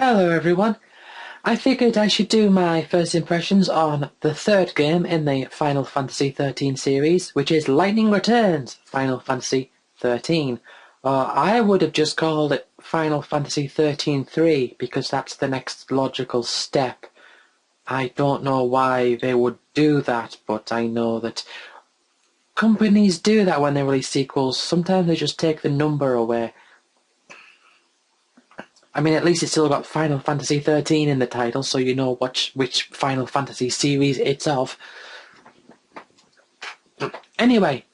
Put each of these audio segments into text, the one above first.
Hello everyone. I figured I should do my first impressions on the third game in the Final Fantasy XIII series, which is Lightning Returns Final Fantasy XIII. I would have just called it Final Fantasy XIII-3 because that's the next logical step. I don't know why they would do that, but I know that companies do that when they release sequels. Sometimes they just take the number away. I mean, at least it's still got Final Fantasy XIII in the title, so you know which Final Fantasy series it's of. Anyway,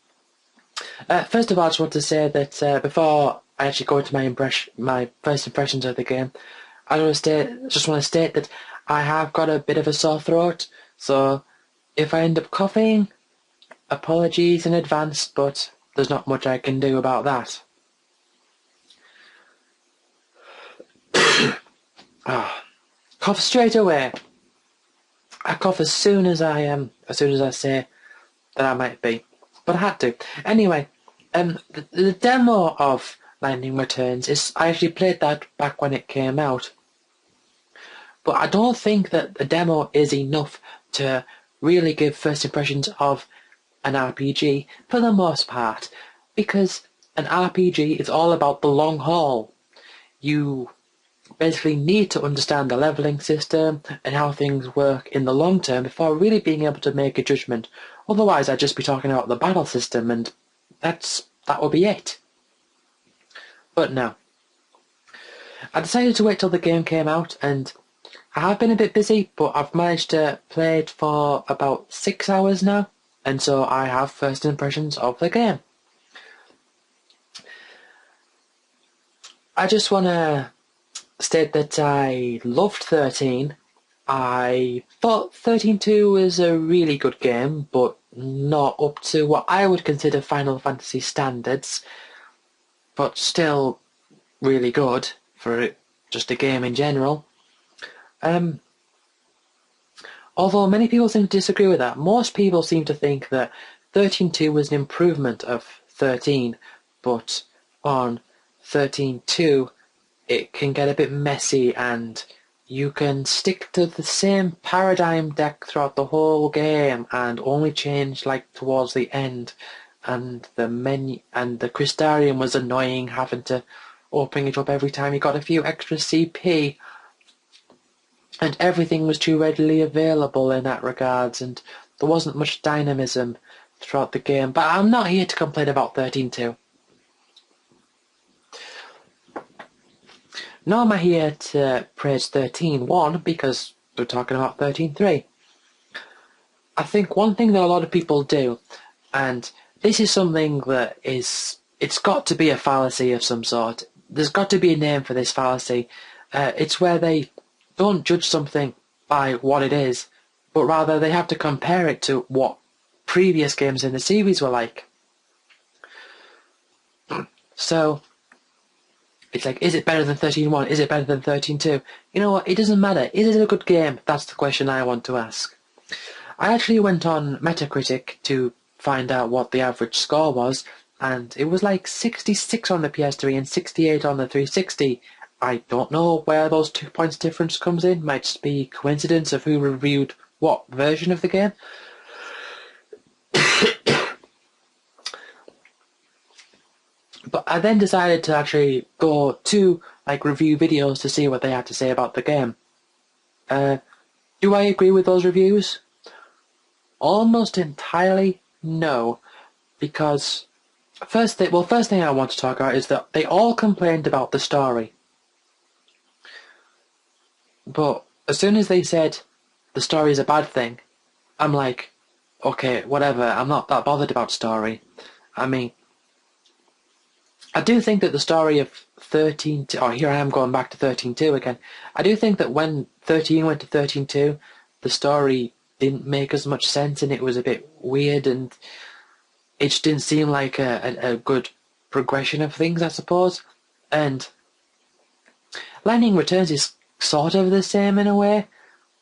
first of all, I just want to say that before I actually go into my first impressions of the game, I just want to state that I have got a bit of a sore throat, so if I end up coughing, apologies in advance, but there's not much I can do about that. Cough straight away. I cough as soon as I say that I might be, but I had to. Anyway, the demo of Lightning Returns I actually played that back when it came out, but I don't think that the demo is enough to really give first impressions of an RPG for the most part, because an RPG is all about the long haul. You basically need to understand the leveling system and how things work in the long term before really being able to make a judgment. Otherwise, I'd just be talking about the battle system, and that would be it. But no. I decided to wait till the game came out, and I have been a bit busy, but I've managed to play it for about 6 hours now, and so I have first impressions of the game. I just want to state that I loved 13. I thought 13-2 was a really good game, but not up to what I would consider Final Fantasy standards, but still really good for just a game in general. Although many people seem to disagree with that, most people seem to think that 13-2 was an improvement of 13, but on 13-2 it can get a bit messy, and you can stick to the same paradigm deck throughout the whole game and only change like towards the end. And the menu and the Crystarium was annoying, having to open it up every time you got a few extra CP. And everything was too readily available in that regards, and there wasn't much dynamism throughout the game. But I'm not here to complain about 13-2. Nor am I here to praise 13-1 because we're talking about 13-3. I think one thing that a lot of people do, and this is something that it's got to be a fallacy of some sort. There's got to be a name for this fallacy. It's where they don't judge something by what it is, but rather they have to compare it to what previous games in the series were like. So it's like, is it better than 13-1? Is it better than 13-2? You know what? It doesn't matter. Is it a good game? That's the question I want to ask. I actually went on Metacritic to find out what the average score was, and it was like 66 on the PS3 and 68 on the 360. I don't know where those 2 points difference comes in. Might just be coincidence of who reviewed what version of the game. But I then decided to actually go to review videos to see what they had to say about the game. Do I agree with those reviews? Almost entirely no, because first thing I want to talk about is that they all complained about the story. But as soon as they said the story is a bad thing, I'm like, okay, whatever, I'm not that bothered about story. I mean, I do think that the story of 13-2, here I am going back to 13-2 again. I do think that when 13 went to 13-2, the story didn't make as much sense, and it was a bit weird, and it just didn't seem like a good progression of things, I suppose. And Lightning Returns is sort of the same in a way,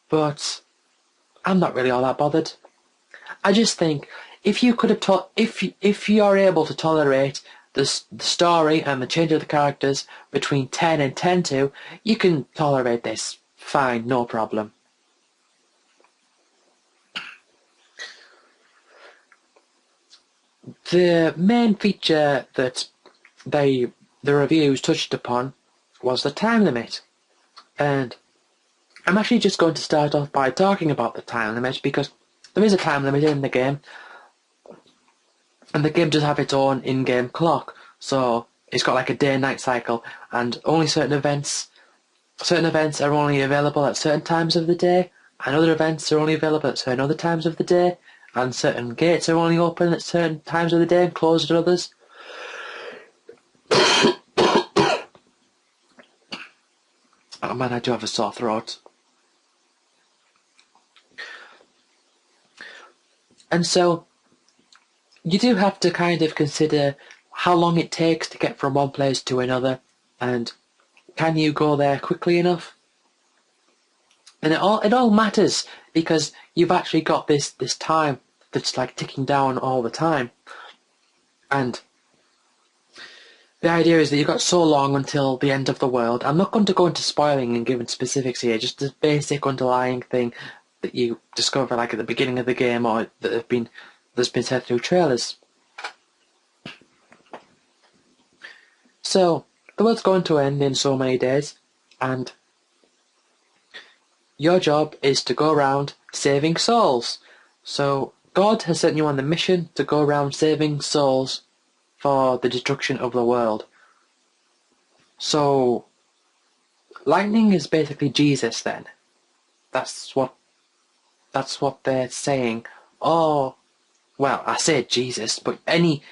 but I'm not really all that bothered. I just think if you could have if you're able to tolerate the story and the change of the characters between 10 and 10-2, you can tolerate this. Fine, no problem. The main feature that the reviews touched upon was the time limit. And I'm actually just going to start off by talking about the time limit, because there is a time limit in the game, and the game does have its own in-game clock. So it's got like a day-night cycle, and only certain events are only available at certain times of the day, and other events are only available at certain other times of the day, and certain gates are only open at certain times of the day and closed at others. Oh man, I do have a sore throat. And so you do have to kind of consider how long it takes to get from one place to another, and can you go there quickly enough? And it all matters, because you've actually got this time that's like ticking down all the time. And the idea is that you've got so long until the end of the world. I'm not going to go into spoiling and giving specifics here, just the basic underlying thing that you discover like at the beginning of the game, or that's been said through trailers. So the world's going to end in so many days, and your job is to go around saving souls. So God has sent you on the mission to go around saving souls for the destruction of the world. So lightning is basically Jesus then. That's what they're saying. Oh, well, I said Jesus, but any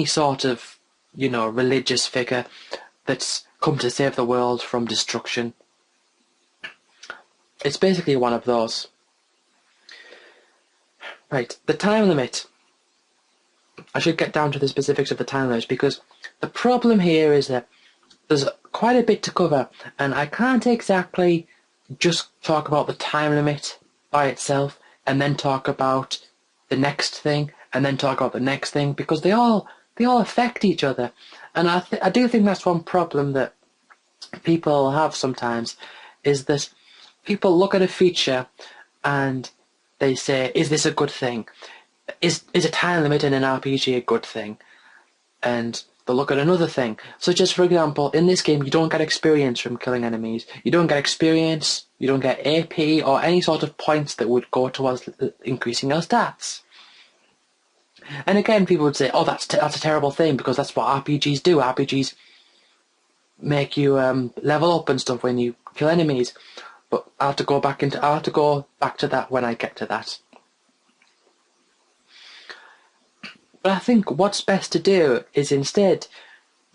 sort of, religious figure that's come to save the world from destruction. It's basically one of those. Right, the time limit. I should get down to the specifics of the time limit, because the problem here is that there's quite a bit to cover, and I can't exactly just talk about the time limit by itself and then talk about the next thing and then talk about the next thing, because they all affect each other. And I do think that's one problem that people have sometimes, is that people look at a feature and they say, is this a good thing? Is a time limit in an RPG a good thing? And they'll look at another thing. So just for example, in this game you don't get experience from killing enemies. You don't get experience, you don't get AP or any sort of points that would go towards increasing your stats. And again, people would say, oh, that's a terrible thing, because that's what RPGs do. RPGs make you level up and stuff when you kill enemies. But I'll have to go back to that when I get to that. But I think what's best to do is instead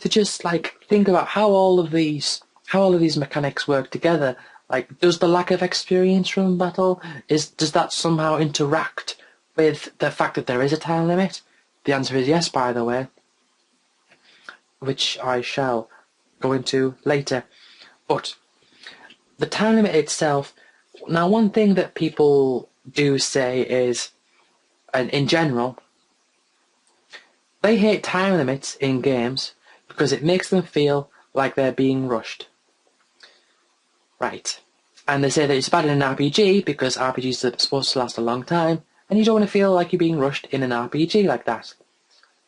to just think about how all of these mechanics work together. Like, does the lack of experience from battle does that somehow interact with the fact that there is a time limit? The answer is yes, by the way, which I shall go into later. But the time limit itself, now one thing that people do say is, and in general, they hate time limits in games because it makes them feel like they're being rushed. Right. And they say that it's bad in an RPG because RPGs are supposed to last a long time, and you don't want to feel like you're being rushed in an RPG like that.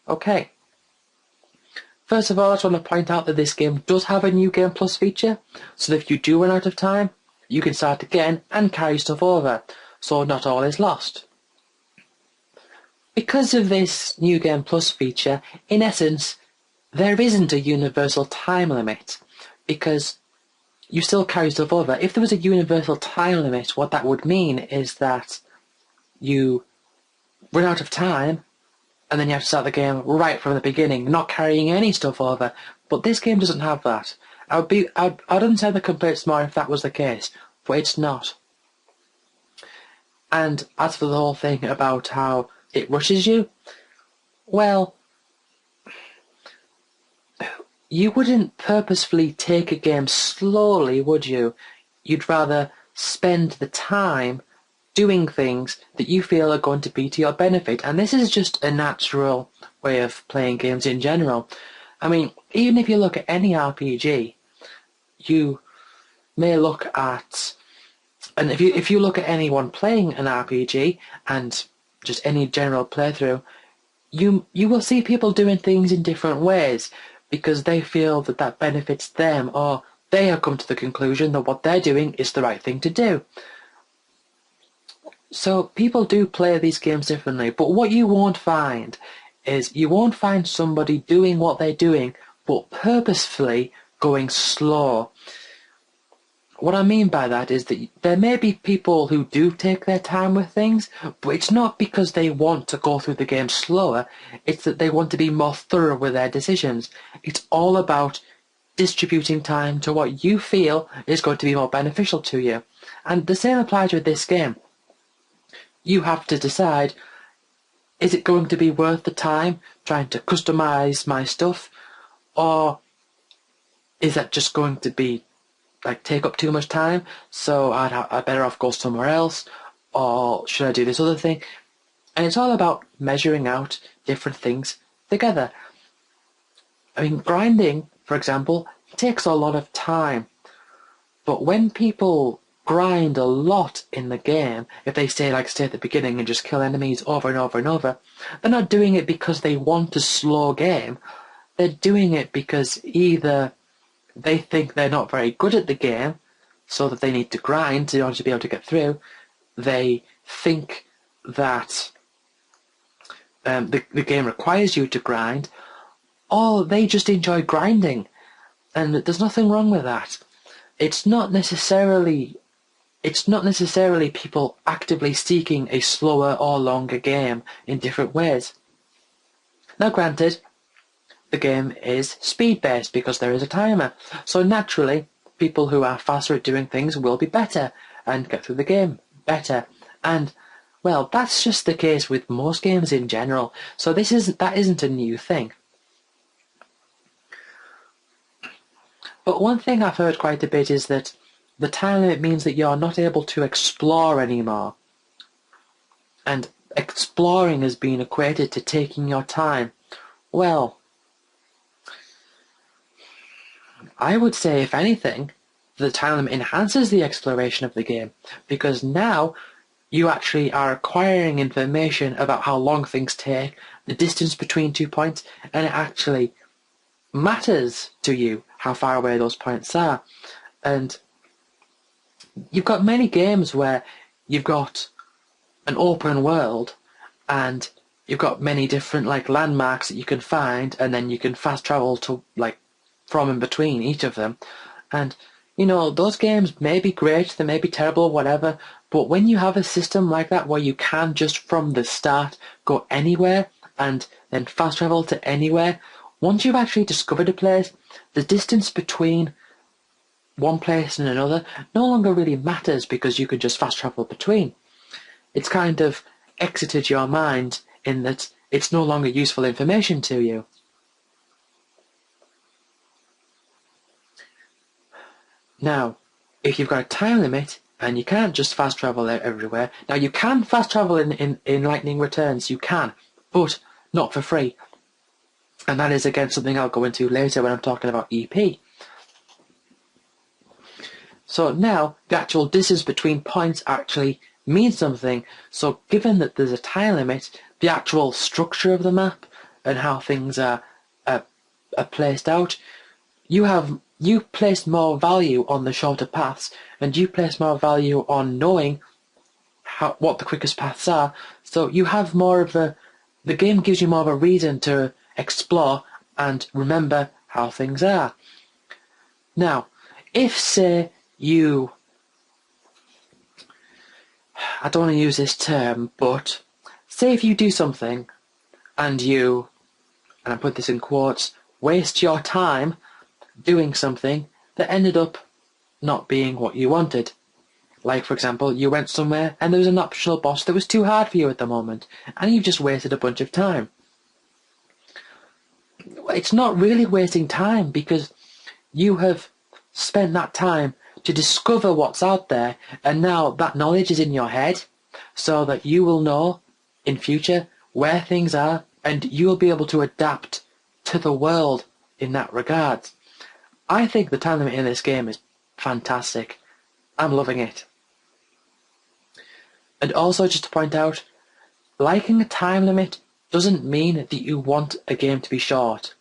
Okay. First of all, I just want to point out that this game does have a New Game Plus feature, so that if you do run out of time, you can start again and carry stuff over, so not all is lost. Because of this New Game Plus feature, in essence, there isn't a universal time limit, because you still carry stuff over. If there was a universal time limit, what that would mean is that you run out of time, and then you have to start the game right from the beginning, not carrying any stuff over. But this game doesn't have that. I'd understand the complaints more if that was the case, but it's not. And as for the whole thing about how it rushes you, well, you wouldn't purposefully take a game slowly, would you? You'd rather spend the time doing things that you feel are going to be to your benefit. And this is just a natural way of playing games in general. I mean, even if you look at any RPG, you may look at, and if you look at anyone playing an RPG and just any general playthrough, you will see people doing things in different ways because they feel that that benefits them, or they have come to the conclusion that what they're doing is the right thing to do. So people do play these games differently, but what you won't find is you won't find somebody doing what they're doing but purposefully going slow. What I mean by that is that there may be people who do take their time with things, but it's not because they want to go through the game slower, it's that they want to be more thorough with their decisions. It's all about distributing time to what you feel is going to be more beneficial to you. And the same applies with this game. You have to decide, is it going to be worth the time trying to customize my stuff, or is that just going to be like take up too much time, so I'd better off go somewhere else, or should I do this other thing? And it's all about measuring out different things together. I mean, grinding, for example, takes a lot of time, but when people grind a lot in the game, if they stay at the beginning and just kill enemies over and over and over, they're not doing it because they want a slow game. They're doing it because either they think they're not very good at the game, so that they need to grind in order to be able to get through. They think that the game requires you to grind, or they just enjoy grinding, and there's nothing wrong with that. It's not necessarily people actively seeking a slower or longer game in different ways. Now granted, the game is speed-based because there is a timer, so naturally people who are faster at doing things will be better and get through the game better. And well, that's just the case with most games in general, so that isn't a new thing. But one thing I've heard quite a bit is that the time limit means that you're not able to explore anymore. And exploring has been equated to taking your time. Well, I would say, if anything, the time limit enhances the exploration of the game, because now you actually are acquiring information about how long things take, the distance between 2 points, and it actually matters to you how far away those points are. And you've got many games where you've got an open world and you've got many different landmarks that you can find, and then you can fast travel to from in between each of them. And those games may be great, they may be terrible, whatever, but when you have a system like that where you can just from the start go anywhere and then fast travel to anywhere, once you've actually discovered a place, the distance between one place and another no longer really matters because you can just fast travel between. It's kind of exited your mind in that it's no longer useful information to you. Now, if you've got a time limit and you can't just fast travel everywhere, now you can fast travel in Lightning Returns, you can, but not for free. And that is again something I'll go into later when I'm talking about EP. So now the actual distance between points actually means something. So given that there's a time limit, the actual structure of the map and how things are placed out, you place more value on the shorter paths, and you place more value on knowing what the quickest paths are. So you have more of the game gives you more of a reason to explore and remember how things are. Now, if say I don't want to use this term, but say if you do something and I put this in quotes, waste your time doing something that ended up not being what you wanted. Like, for example, you went somewhere and there was an optional boss that was too hard for you at the moment, and you've just wasted a bunch of time. It's not really wasting time because you have spent that time to discover what's out there, and now that knowledge is in your head so that you will know in future where things are, and you'll be able to adapt to the world in that regard. I think the time limit in this game is fantastic. I'm loving it. And also, just to point out, liking a time limit doesn't mean that you want a game to be short.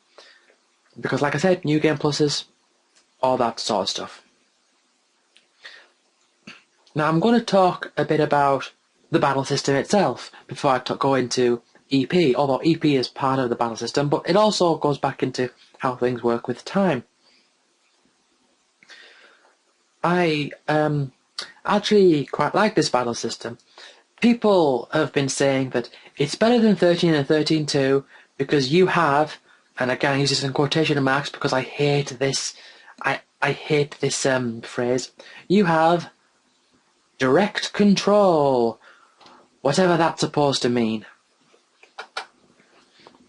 Because like I said, new game pluses, all that sort of stuff. Now I'm going to talk a bit about the battle system itself before I go into EP, although EP is part of the battle system, but it also goes back into how things work with time. I actually quite like this battle system. People have been saying that it's better than 13 and 13.2 because you have, and again I use this in quotation marks because I hate this, I hate this phrase, you have direct control, whatever that's supposed to mean.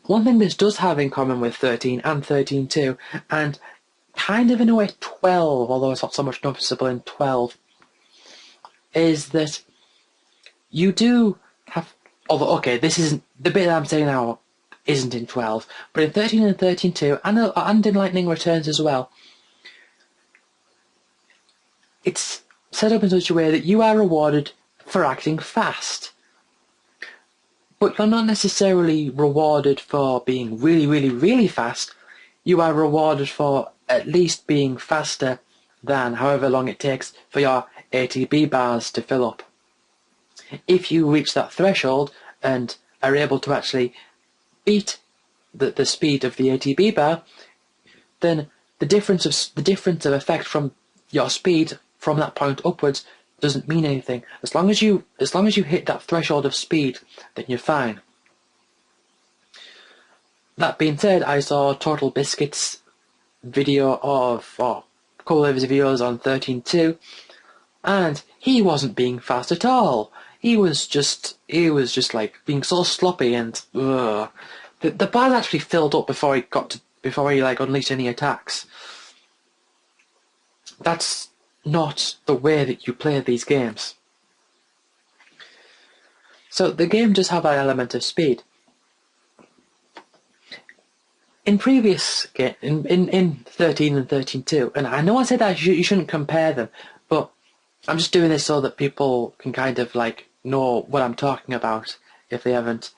One thing this does have in common with 13 and 13.2, and kind of in a way 12, although it's not so much noticeable in 12, is that you do have, although okay, this isn't, the bit that I'm saying now isn't in 12, but in 13 and 13.2, and in Lightning Returns as well, it's set up in such a way that you are rewarded for acting fast. But you're not necessarily rewarded for being really, really, really fast. You are rewarded for at least being faster than however long it takes for your ATB bars to fill up. If you reach that threshold and are able to actually beat the speed of the ATB bar, then the difference of effect from your speed from that point upwards doesn't mean anything. As long as you hit that threshold of speed, then you're fine. That being said, I saw Total Biscuit's video of, or a couple of his videos on 13.2, and he wasn't being fast at all. He was just like being so sloppy, and the bar actually filled up before he like unleashed any attacks. That's not the way that you play these games. So the game does have that element of speed. In previous game, in 13 and 13.2, and I know I said that you shouldn't compare them, but I'm just doing this so that people can kind of like know what I'm talking about if they haven't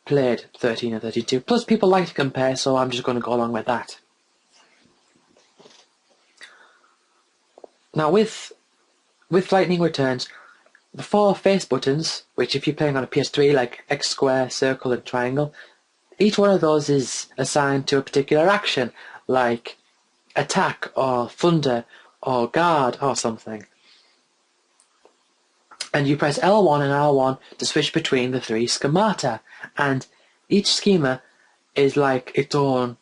played 13 and 13.2. Plus people like to compare, so I'm just going to go along with that. Now with Lightning Returns, the 4 face buttons, which if you're playing on a PS3 like X, square, circle and triangle, each one of those is assigned to a particular action, like attack or thunder or guard or something. And you press L1 and R1 to switch between the 3 schemata, and each schema is like its own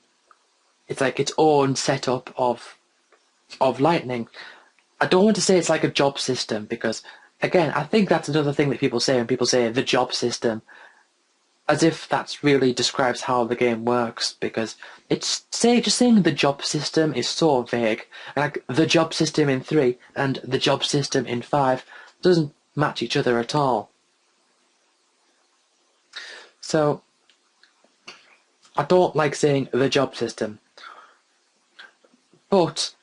setup of lightning. I don't want to say it's like a job system because, again, I think that's another thing that people say when people say the job system, as if that really describes how the game works, because just saying the job system is so vague. Like the job system in 3 and the job system in 5 doesn't match each other at all. So I don't like saying the job system, but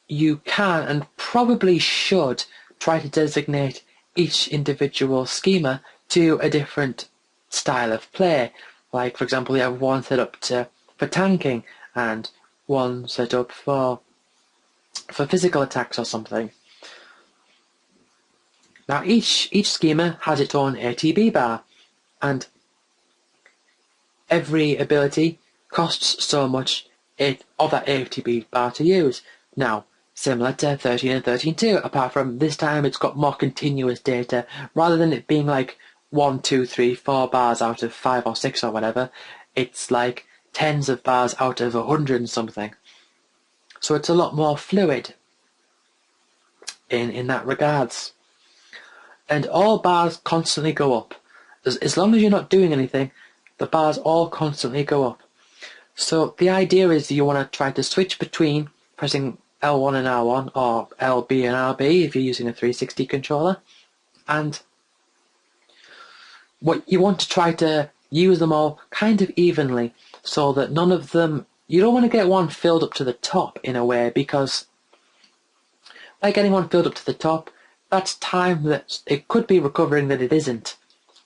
you can and probably should try to designate each individual schema to a different style of play. Like, for example, you have one set up for tanking and one set up for physical attacks or something. Now, each schema has its own ATB bar, and every ability costs so much of that ATB bar to use. Now, similar to 13 and 13.2, apart from this time it's got more continuous data, rather than it being like 1, 2, 3, 4 bars out of 5 or 6 or whatever, it's like tens of bars out of 100 and something. So it's a lot more fluid in that regards. And all bars constantly go up. As long as you're not doing anything, the bars all constantly go up. So the idea is that you want to try to switch between pressing L1 and R1, or LB and RB if you're using a 360 controller, and what you want to try to use them all kind of evenly so that none of them you don't want to get one filled up to the top in a way, because by getting one filled up to the top, that's time that it could be recovering that it isn't.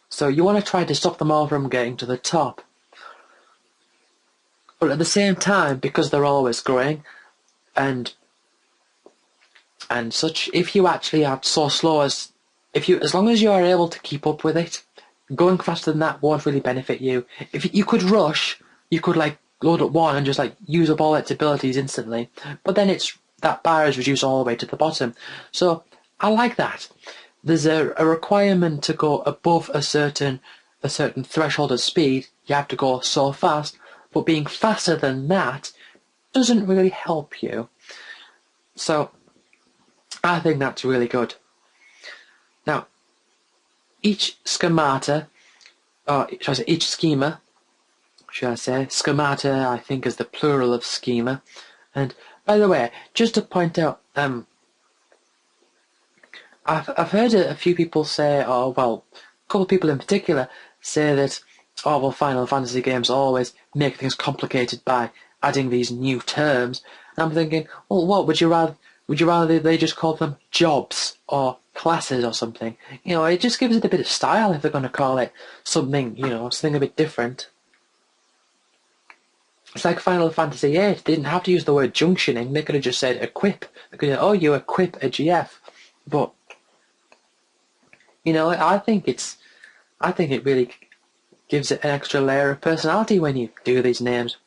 So you want to try to stop them all from getting to the top. But at the same time, because they're always growing, and such, if you actually are so slow as long as you are able to keep up with it, going faster than that won't really benefit you. If you could rush, you could like load up one and just like use up all its abilities instantly, but then that bar is reduced all the way to the bottom. So I like that. There's a requirement to go above a certain threshold of speed. You have to go so fast, but being faster than that doesn't really help you. So I think that's really good. Now, each schemata, each schema, schemata I think is the plural of schema. And by the way, just to point out, I've heard a few people say, a couple of people in particular say that, Final Fantasy games always make things complicated by adding these new terms. And I'm thinking, well, what would you rather they just call them jobs or classes or something? It just gives it a bit of style if they're going to call it something, something a bit different. It's like Final Fantasy VIII. They didn't have to use the word junctioning. They could have just said equip. They could have said, you equip a GF. But I think it really gives it an extra layer of personality when you do these names.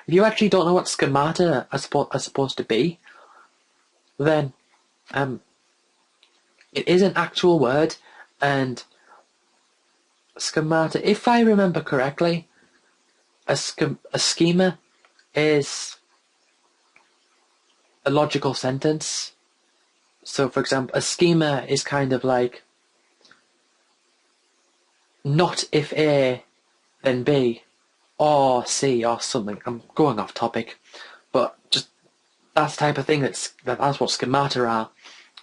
If you actually don't know what schemata are supposed to be, then it is an actual word, and schemata, if I remember correctly, a schema is a logical sentence. So, for example, a schema is kind of like, not if A, then B, or C, or something. I'm going off topic, but just that's the type of thing that's what schemata are.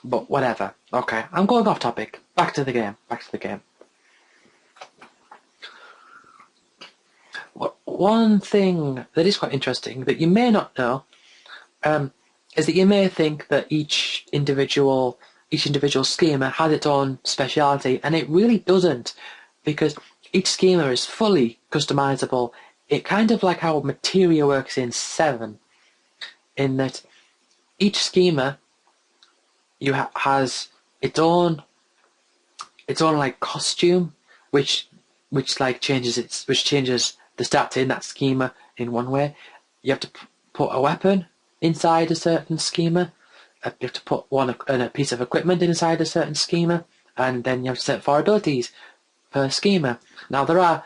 But whatever. Okay, I'm going off topic. Back to the game. One thing that is quite interesting that you may not know is that you may think that each individual schema has its own speciality, and it really doesn't, because each schema is fully customizable. It kind of like how materia works in XIII, in that each schema has its own like costume, which changes the stats in that schema in one way. You have to put a weapon inside a certain schema. You have to put a piece of equipment inside a certain schema, and then you have to set 4 abilities per schema. Now there are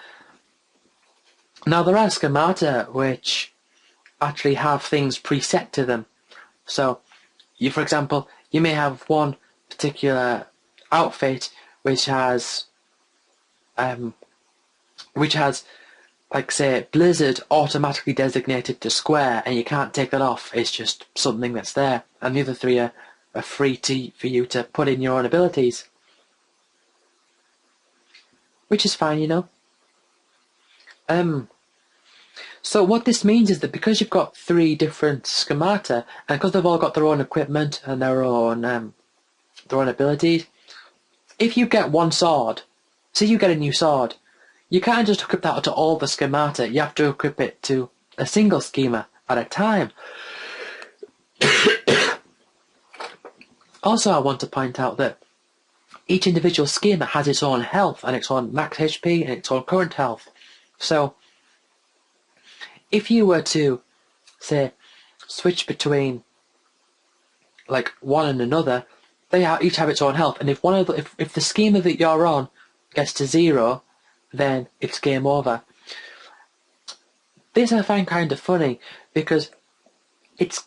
schemata which actually have things preset to them. So, for example, you may have one particular outfit which has like, say, Blizzard automatically designated to square, and you can't take that off. It's just something that's there, and the other 3 are free for you to put in your own abilities, which is fine, So what this means is that because you've got 3 different schemata, and because they've all got their own equipment and their own abilities, if you get one sword, say you get a new sword, you can't just equip that to all the schemata. You have to equip it to a single schema at a time. Also, I want to point out that each individual schema has its own health and its own max HP and its own current health. So, if you were to, say, switch between like one and another, they each have its own health, and if the schema that you're on gets to 0, then it's game over. This I find kind of funny, because it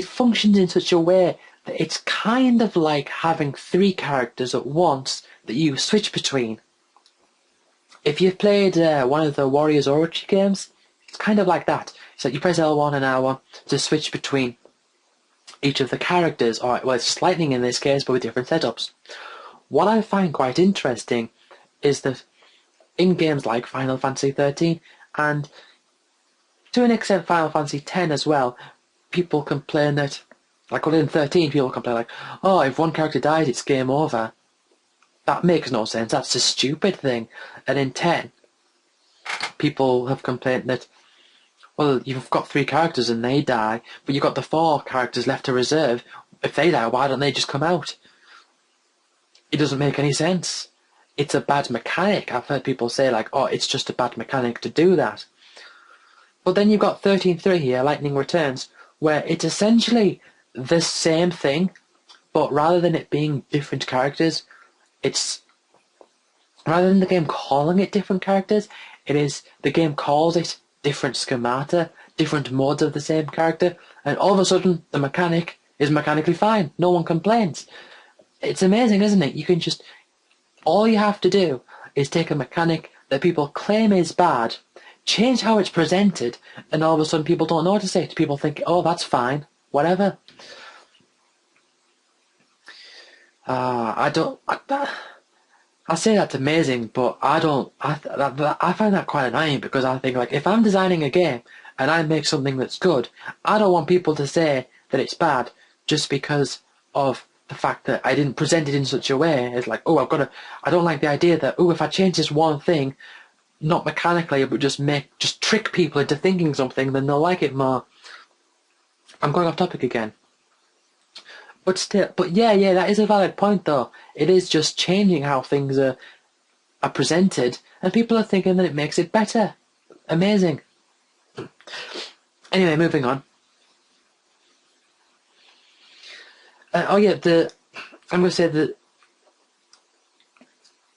functions in such a way that it's kind of like having 3 characters at once that you switch between. If you've played one of the Warriors Orochi games, it's kind of like that. So you press L1 and R1 to switch between each of the characters, or well, it's Lightning in this case, but with different setups. What I find quite interesting is that in games like Final Fantasy XIII and to an extent Final Fantasy X as well, people complain that, like in 13, people complain like, oh, if one character dies, it's game over. That makes no sense. That's a stupid thing. And in 10, people have complained that, well, you've got 3 characters and they die, but you've got the 4 characters left to reserve. If they die, why don't they just come out? It doesn't make any sense. It's a bad mechanic. I've heard people say like, oh, it's just a bad mechanic to do that. But then you've got 13.3 here, Lightning Returns, where it's essentially the same thing, but rather than it being different characters, it's rather than the game calling it different characters, it is the game calls it different schemata, different modes of the same character, and all of a sudden the mechanic is mechanically fine. No one complains. It's amazing, isn't it? You can just, all you have to do is take a mechanic that people claim is bad, change how it's presented, and all of a sudden people don't notice it. People think, oh, that's fine, whatever. I say that's amazing, but I find that quite annoying, because I think, like, if I'm designing a game and I make something that's good, I don't want people to say that it's bad just because of the fact that I didn't present it in such a way. It's like, oh, I don't like the idea that, oh, if I change this one thing, not mechanically, but just trick people into thinking something, then they'll like it more. I'm going off topic again. But yeah, that is a valid point though. It is just changing how things are presented, and people are thinking that it makes it better. Amazing. Anyway, moving on. I'm going to say that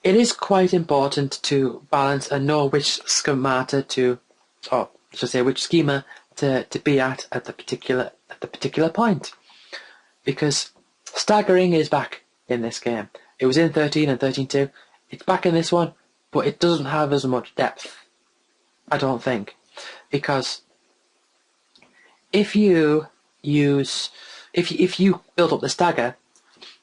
it is quite important to balance and know which schemata which schema to be at the particular point. Because staggering is back in this game. It was in 13 and 13.2. It's back in this one, but it doesn't have as much depth, I don't think. Because if you build up the stagger,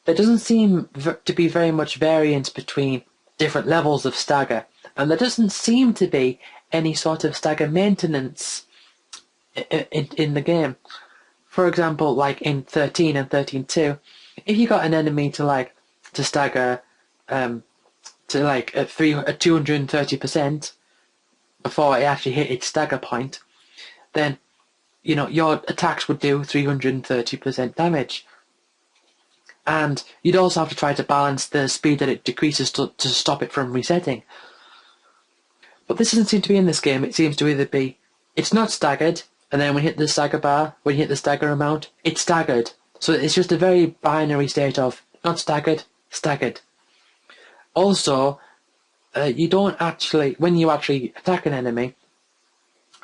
there doesn't seem to be very much variance between different levels of stagger, and there doesn't seem to be any sort of stagger maintenance in the game. For example, like in 13 and 13.2, if you got an enemy to stagger at 230% before it actually hit its stagger point, then your attacks would do 330% damage. And you'd also have to try to balance the speed that it decreases to stop it from resetting. But this doesn't seem to be in this game. It seems to either be, it's not staggered, and then when you hit the stagger bar, when you hit the stagger amount, it's staggered. So it's just a very binary state of not staggered, staggered. Also, you don't actually, when you actually attack an enemy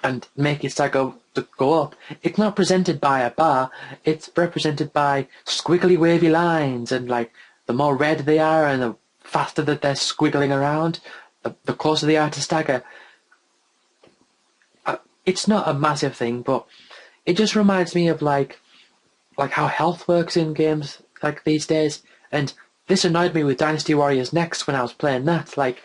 and make it stagger to go up, it's not presented by a bar, it's represented by squiggly wavy lines, and like the more red they are and the faster that they're squiggling around, the closer they are to stagger. It's not a massive thing, but it just reminds me of like how health works in games like these days. And this annoyed me with Dynasty Warriors Next when I was playing that. Like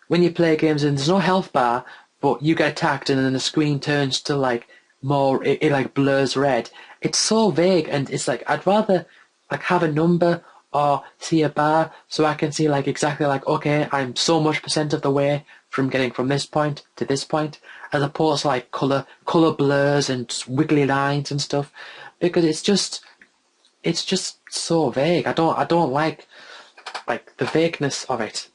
when you play games and there's no health bar, but you get attacked and then the screen turns to like more, it like blurs red. It's so vague, and it's like I'd rather like have a number or see a bar so I can see like exactly like, okay, I'm so much % of the way from getting from this point to this point, as opposed to like colour blurs and wiggly lines and stuff, because it's just so vague. I don't like the vagueness of it.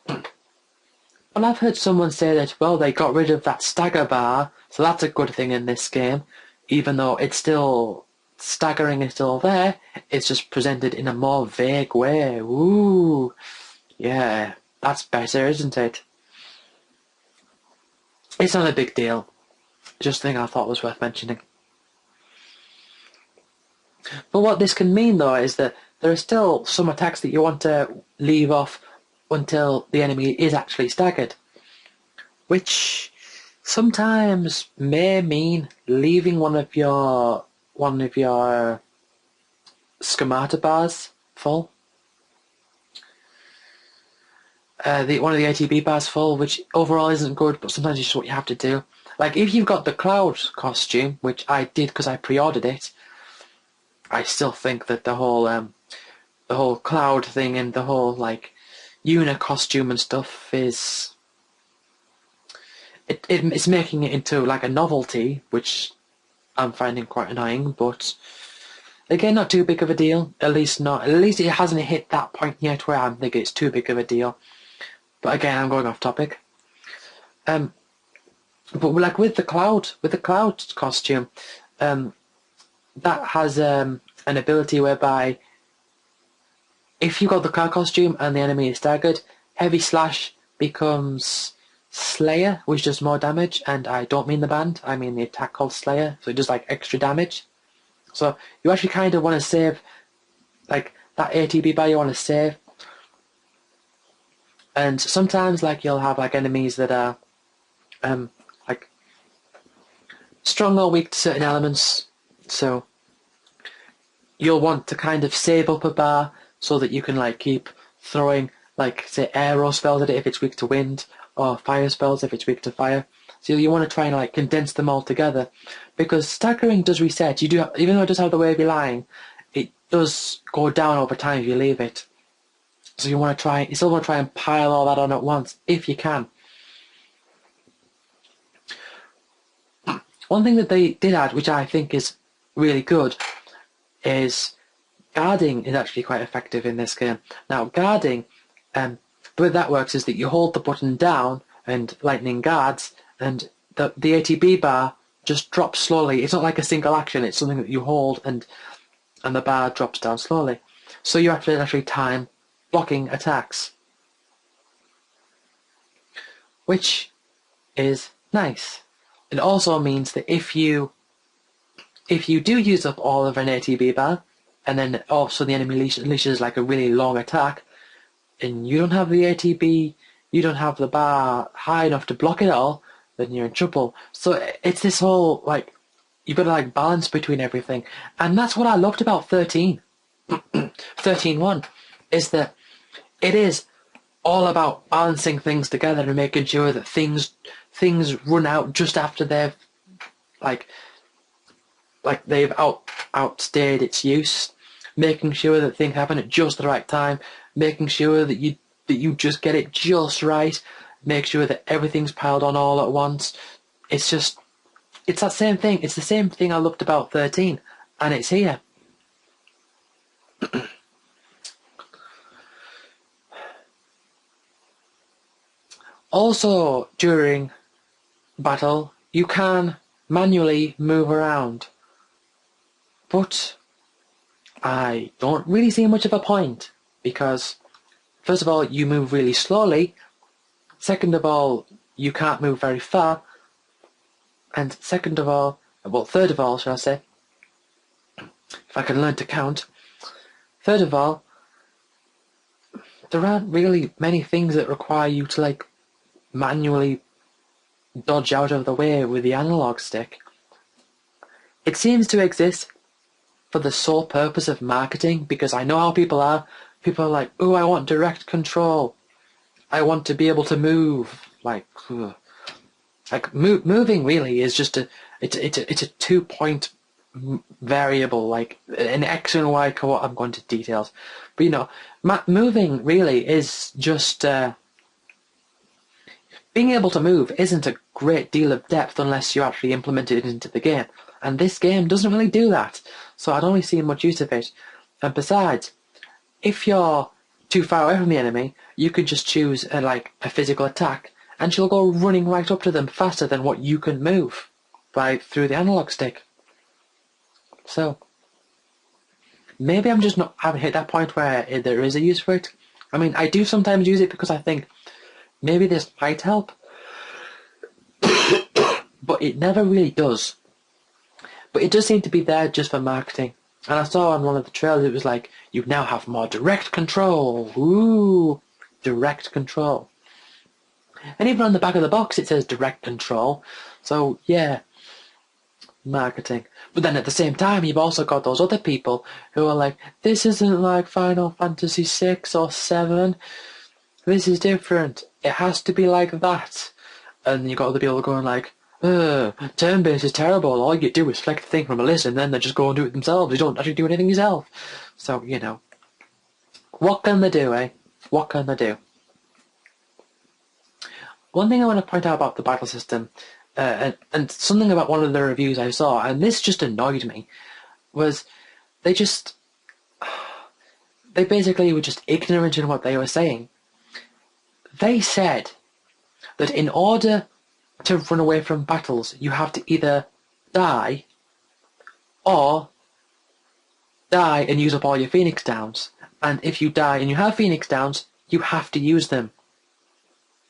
Well, I've heard someone say that, well, they got rid of that stagger bar, so that's a good thing in this game, even though it's still, staggering is still there, it's just presented in a more vague way. Ooh, yeah, that's better, isn't it? It's not a big deal, just a thing I thought was worth mentioning. But what this can mean, though, is that there are still some attacks that you want to leave off until the enemy is actually staggered, which sometimes may mean leaving one of your schemata bars full, one of the ATB bars full, which overall isn't good, but sometimes it's just what you have to do. Like, if you've got the Cloud costume, which I did because I pre-ordered it, I still think that the whole Cloud thing and the whole, like, Una costume and stuff is... It's making it into, like, a novelty, which I'm finding quite annoying, but... Again, not too big of a deal. At least it hasn't hit that point yet where I'm thinking it's too big of a deal. But again, I'm going off topic. But like with the Cloud costume, that has an ability whereby if you got the Cloud costume and the enemy is staggered, Heavy Slash becomes Slayer, which does more damage. And I don't mean the band, I mean the attack called Slayer, so it does like extra damage. So you actually kind of want to save, like, that ATB bar you want to save. And sometimes, like, you'll have, like, enemies that are, like, strong or weak to certain elements. So you'll want to kind of save up a bar so that you can, like, keep throwing, like, say, arrow spells at it if it's weak to wind, or fire spells if it's weak to fire. So you want to try and, like, condense them all together, because staggering does reset. Even though it does have the wavy line, it does go down over time if you leave it. So you still want to try and pile all that on at once if you can. One thing that they did add, which I think is really good, is guarding is actually quite effective in this game. Now, guarding, the way that works is that you hold the button down and lightning guards, and the ATB bar just drops slowly. It's not like a single action, it's something that you hold and the bar drops down slowly. So you have to actually time blocking attacks, which is nice. It also means that if you do use up all of an ATB bar, and then also the enemy unleashes like a really long attack, and you don't have the ATB, you don't have the bar high enough to block it all, then you're in trouble. So it's this whole, like, you've got to, like, balance between everything. And that's what I loved about 13. 13.1, is that it is all about balancing things together and making sure that things run out just after they've, like they've outstayed its use, making sure that things happen at just the right time, making sure that you just get it just right, make sure that everything's piled on all at once. It's that same thing. It's the same thing I loved about 13, and it's here. Also, during battle, you can manually move around, but I don't really see much of a point, because first of all, you move really slowly. Second of all, you can't move very far. And third of all, shall I say, if I can learn to count. Third of all, there aren't really many things that require you to, like, manually dodge out of the way with the analog stick. It seems to exist for the sole purpose of marketing, because I know how people are. People are like, oh, I want direct control. I want to be able to move. Moving really is just it's a 2-point variable, like an X and Y co-op. I'm going to details, but moving really is just being able to move isn't a great deal of depth unless you actually implement it into the game, and this game doesn't really do that. So I don't really see much use of it. And besides, if you're too far away from the enemy, you can just choose a physical attack, and she'll go running right up to them faster than what you can move through the analog stick. So maybe I'm just haven't hit that point where there is a use for it. I mean, I do sometimes use it because I think maybe this might help, but it never really does. But it does seem to be there just for marketing. And I saw on one of the trailers, it was like, you now have more direct control. Ooh, direct control. And even on the back of the box, it says direct control. So, yeah, marketing. But then at the same time, you've also got those other people who are like, this isn't like Final Fantasy 6 or 7. This is different. It has to be like that. And you've got other people going like, Turn-based is terrible. All you do is select the thing from a list and then they just go and do it themselves. You don't actually do anything yourself. So, you know, what can they do, eh? What can they do? One thing I want to point out about the battle system, and something about one of the reviews I saw, and this just annoyed me, was they basically were just ignorant in what they were saying. They said that in order to run away from battles, you have to either die or die and use up all your Phoenix Downs. And if you die and you have Phoenix Downs, you have to use them.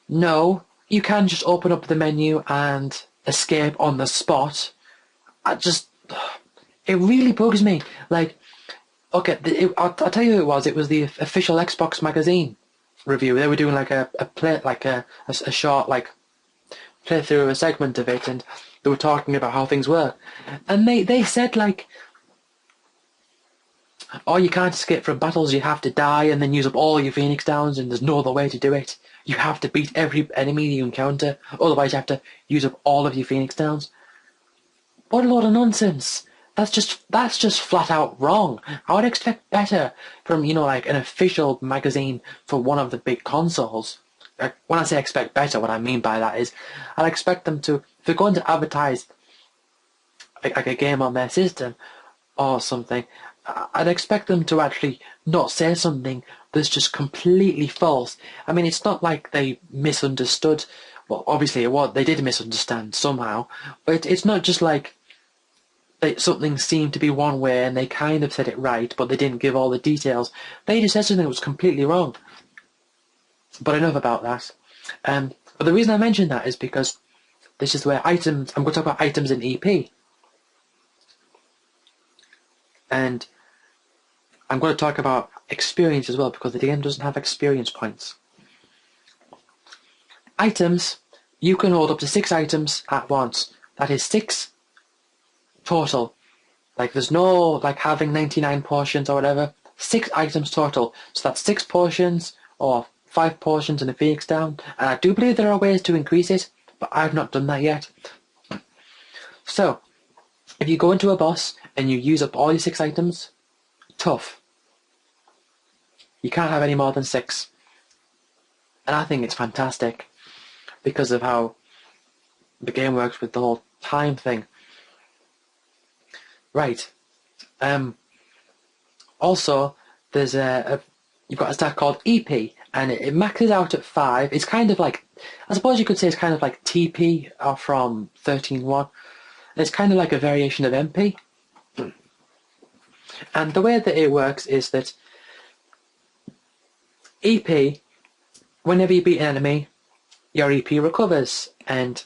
No, you can just open up the menu and escape on the spot. It really bugs me. Like, okay, I'll tell you who it was. It was the official Xbox magazine review. They were doing like a short like playthrough of a segment of it, and they were talking about how things work. And they said like, oh, you can't escape from battles. You have to die and then use up all your Phoenix Downs, and there's no other way to do it. You have to beat every enemy you encounter, otherwise you have to use up all of your Phoenix Downs. What a load of nonsense! That's just flat out wrong. I would expect better from, you know, like an official magazine for one of the big consoles. When I say expect better, what I mean by that is I'd expect them to, if they're going to advertise like a game on their system or something, I'd expect them to actually not say something that's just completely false. I mean, it's not like they misunderstood. Well, obviously they did misunderstand somehow, but it's not just like something seemed to be one way and they kind of said it right, but they didn't give all the details. They just said something that was completely wrong. But enough about that. But the reason I mention that is because this is where items, I'm going to talk about items in EP. And I'm going to talk about experience as well, because the game doesn't have experience points. Items, you can hold up to 6 items at once. That is 6 total. Like, there's no, like, having 99 potions or whatever. 6 items total. So that's 6 potions, or 5 potions and a Phoenix Down. And I do believe there are ways to increase it, but I've not done that yet. So, if you go into a boss and you use up all your 6 items, tough. You can't have any more than 6. And I think it's fantastic because of how the game works with the whole time thing. Right. Also, there's you've got a stat called EP, and it maxes out at 5. It's kind of like, I suppose you could say it's kind of like TP from 13.1. It's kind of like a variation of MP. And the way that it works is that EP, whenever you beat an enemy, your EP recovers, and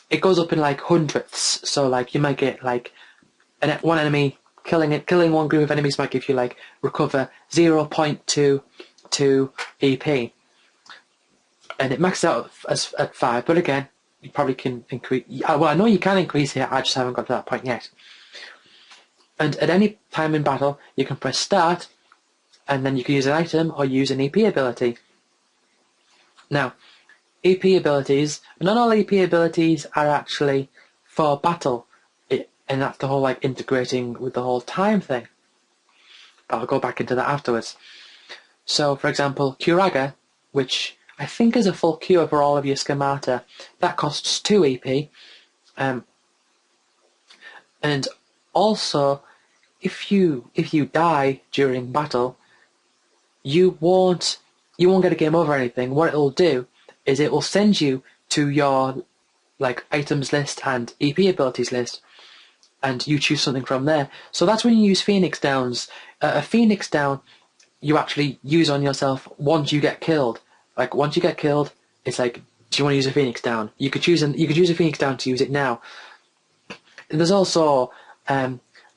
it goes up in like hundredths. So like you might get like one enemy killing one group of enemies might give you like recover 0.22 EP, and it maxes out at 5. But again, you probably can increase. Well, I know you can increase it. I just haven't got to that point yet. And at any time in battle, you can press start, and then you can use an item or use an EP ability. Now, EP abilities, not all EP abilities are actually for battle, and that's the whole like integrating with the whole time thing. But I'll go back into that afterwards. So, for example, Curaga, which I think is a full cure for all of your schemata, that costs 2 EP. And also, if you die during battle, you won't get a game over or anything. What it'll do is it will send you to your like items list and EP abilities list, and you choose something from there. So that's when you use Phoenix Downs. A Phoenix Down you actually use on yourself once you get killed. Like once you get killed, it's like, do you want to use a Phoenix Down? You could choose a Phoenix Down to use it now. And there's also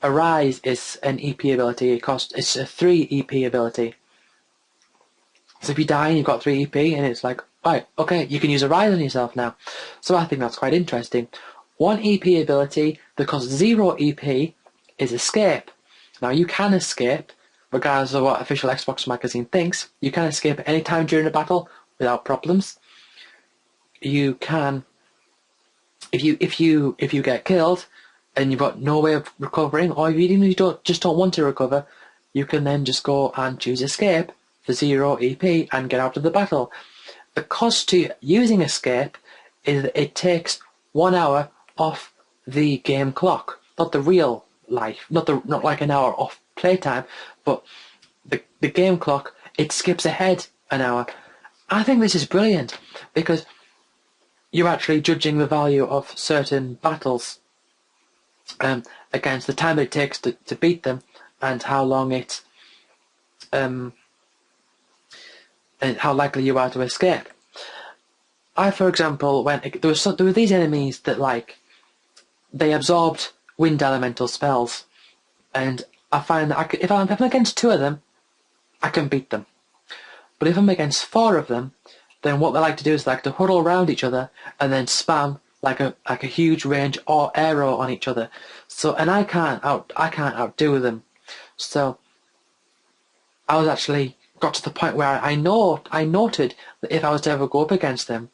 Arise is an EP ability. It's a 3 EP ability. So if you die and you've got 3 EP, and it's like, right, okay, you can use Arise on yourself now. So I think that's quite interesting. 1 EP ability that costs 0 EP is Escape. Now you can escape, regardless of what official Xbox magazine thinks. You can escape at any time during a battle without problems. You can if you get killed and you've got no way of recovering, or even if you don't want to recover, you can then just go and choose escape for 0 EP and get out of the battle. The cost to using escape is that it takes 1 hour off the game clock, not the real life, not like an hour off playtime, but the game clock, it skips ahead an hour. I think this is brilliant because you're actually judging the value of certain battles against the time it takes to beat them and how long and how likely you are to escape. I, for example, when there were these enemies that they absorbed wind elemental spells, and I find that if I'm against 2 of them, I can beat them. But if I'm against 4 of them, then what they like to do is to huddle around each other and then spam like a huge range or arrow on each other. So, and I can't outdo them. So I was actually got to the point where I noted that if I was to ever go up against them,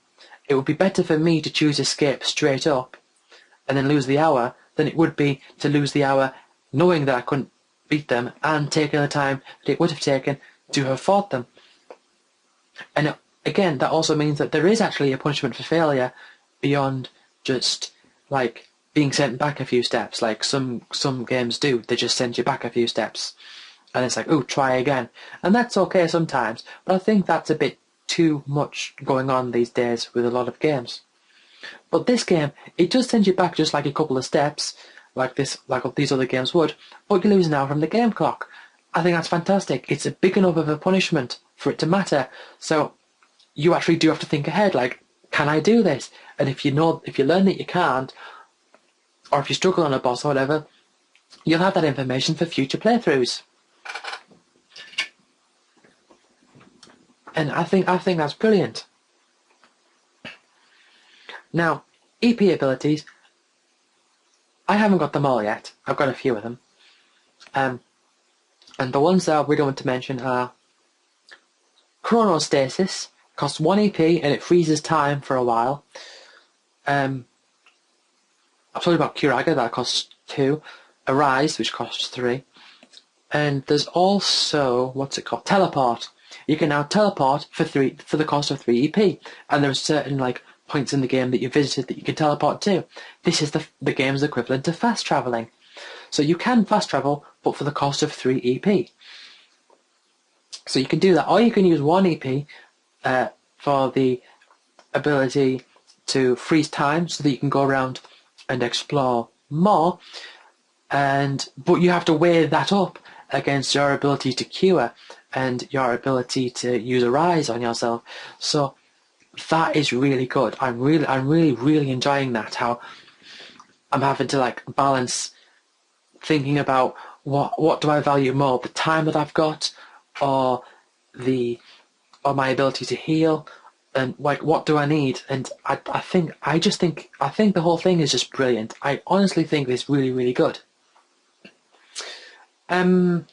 it would be better for me to choose escape straight up and then lose the hour than it would be to lose the hour knowing that I couldn't beat them and taking the time that it would have taken to have fought them. And again, that also means that there is actually a punishment for failure beyond just being sent back a few steps, like some games do. They just send you back a few steps, and it's oh, try again, and that's okay sometimes. But I think that's a bit too much going on these days with a lot of games. But this game, it does send you back just like a couple of steps, like these other games would, but you lose an hour from the game clock. I think that's fantastic. It's a big enough of a punishment for it to matter. So you actually do have to think ahead, can I do this? And if you learn that you can't, or if you struggle on a boss or whatever, you'll have that information for future playthroughs. And I think that's brilliant. Now, EP abilities, I haven't got them all yet. I've got a few of them. And the ones that we don't want to mention are Chronostasis, costs 1 EP and it freezes time for a while. I've told you about Curaga, that costs 2. Arise, which costs 3. And there's also, what's it called? Teleport. You can now teleport for the cost of 3 EP. And there are certain points in the game that you visited that you can teleport to. This is the game's equivalent to fast travelling. So you can fast travel, but for the cost of 3 EP. So you can do that, or you can use 1 EP for the ability to freeze time so that you can go around and explore more. But you have to weigh that up against your ability to cure and your ability to use a rise on yourself. So that is really good. I'm really enjoying that. How I'm having to balance thinking about what do I value more, the time that I've got, or my ability to heal, and what do I need? And I think the whole thing is just brilliant. I honestly think it's really, really good. Now,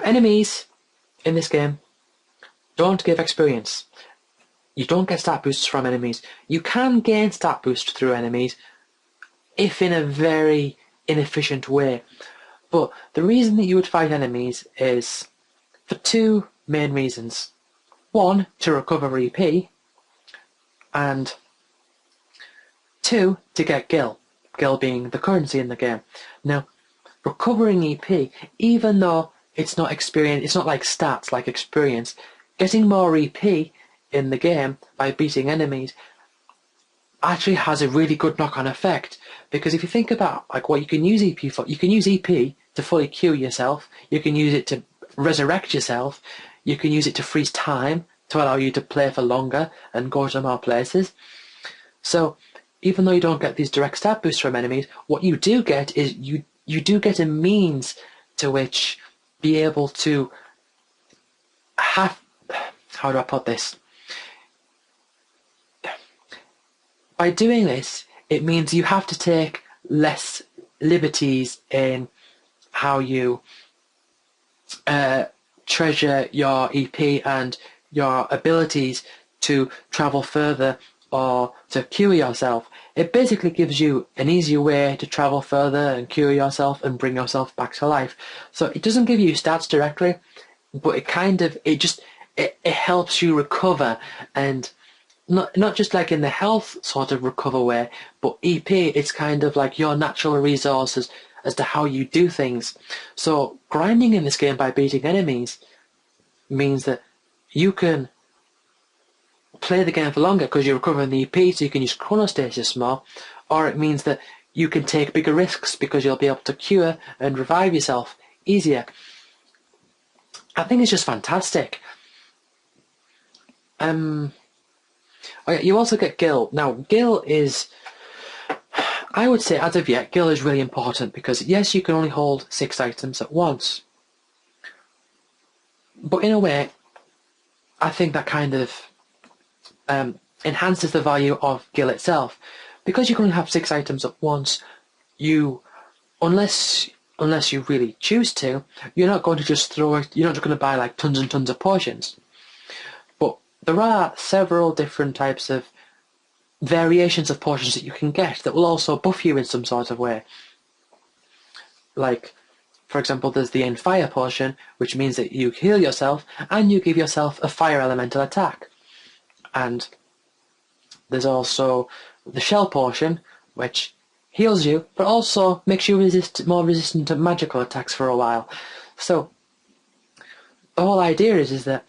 enemies in this game don't give experience. You don't get stat boosts from enemies. You can gain stat boosts through enemies, if in a very inefficient way. But the reason that you would fight enemies is for 2 main reasons. 1, to recover EP, and 2, to get gil. Gil being the currency in the game. Now, recovering EP, even though it's not experience, it's not like stats, like experience, getting more EP in the game by beating enemies actually has a really good knock-on effect. Because if you think about what you can use EP for, you can use EP to fully cure yourself, you can use it to resurrect yourself, you can use it to freeze time to allow you to play for longer and go to more places. So even though you don't get these direct stat boosts from enemies, what you do get is you do get a means to which be able to have, how do I put this? By doing this, it means you have to take less liberties in how you treasure your EP and your abilities to travel further or to cure yourself. It basically gives you an easier way to travel further and cure yourself and bring yourself back to life. So it doesn't give you stats directly, but it helps you recover, and not just like in the health sort of recover way, but EP, it's kind of like your natural resources as to how you do things. So grinding in this game by beating enemies means that you can play the game for longer because you're recovering the EP, so you can use chronostasis more, or it means that you can take bigger risks because you'll be able to cure and revive yourself easier. I think it's just fantastic. You also get Gil. Now, Gil is, I would say as of yet, Gil is really important because yes, you can only hold 6 items at once. But in a way, I think that kind of enhances the value of Gil itself. Because you can only have 6 items at once, unless you really choose to, you're not going to just throw it, you're not just going to buy like tons and tons of potions. But there are several different types of variations of potions that you can get that will also buff you in some sort of way. Like, for example, there's the Fire potion, which means that you heal yourself and you give yourself a fire elemental attack. And there's also the Shell potion, which heals you, but also makes you more resistant to magical attacks for a while. So the whole idea is that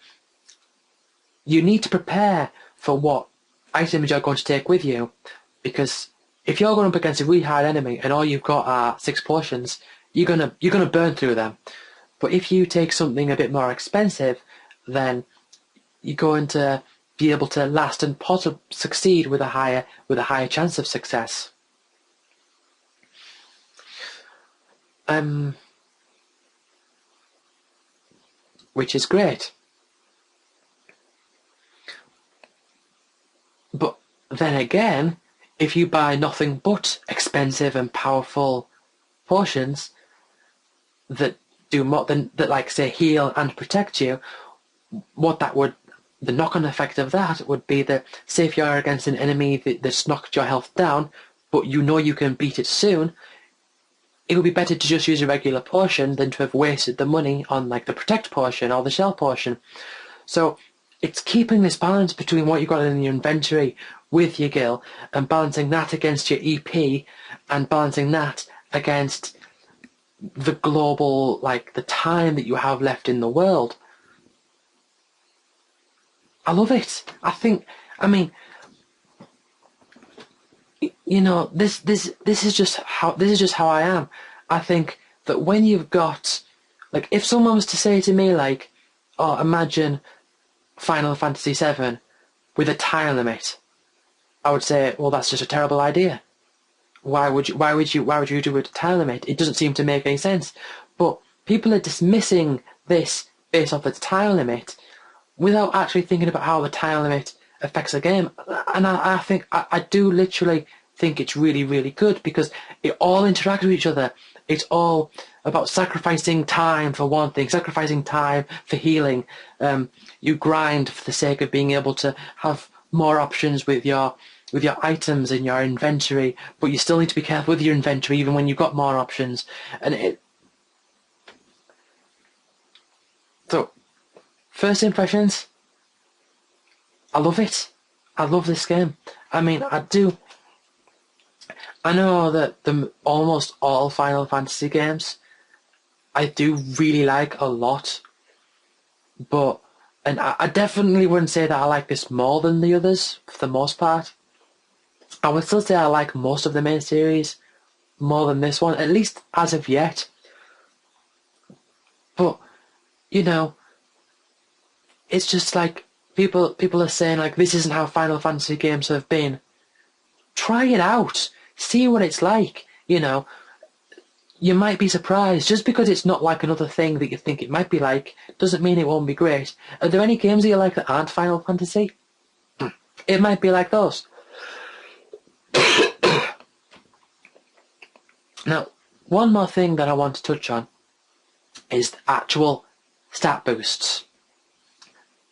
you need to prepare for what items you're going to take with you, because if you're going up against a really hard enemy and all you've got are 6 potions, you're gonna burn through them. But if you take something a bit more expensive, then you're going to be able to last and possibly succeed with a higher chance of success. Which is great. But then again, if you buy nothing but expensive and powerful potions that do more than that, like say heal and protect you, the knock-on effect of that would be that, say if you're against an enemy that's knocked your health down, but you know you can beat it soon, it would be better to just use a regular potion than to have wasted the money on like the protect potion or the shell potion. So it's keeping this balance between what you've got in your inventory with your Gil and balancing that against your EP and balancing that against the global, like the time that you have left in the world. I love it. I mean, you know, this is just how I am. I think that when you've got, like, if someone was to say to me like, oh, imagine Final Fantasy VII with a time limit, I would say, well, that's just a terrible idea. Why would you do a time limit? It doesn't seem to make any sense. But people are dismissing this based off its time limit without actually thinking about how the time limit affects the game. And I do literally think it's really, really good because it all interacts with each other. It's all about sacrificing time for one thing, sacrificing time for healing. You grind for the sake of being able to have more options with your items in your inventory, but you still need to be careful with your inventory even when you've got more options. So, first impressions, I love it. I love this game. I mean, I do. I know that almost all Final Fantasy games I do really like a lot, and I definitely wouldn't say that I like this more than the others for the most part. I would still say I like most of the main series more than this one, at least as of yet. But, you know, it's just like people are saying like this isn't how Final Fantasy games have been. Try it out. See what it's like, you know. You might be surprised. Just because it's not like another thing that you think it might be like doesn't mean it won't be great. Are there any games that you like that aren't Final Fantasy? It might be like those. Now, one more thing that I want to touch on is the actual stat boosts.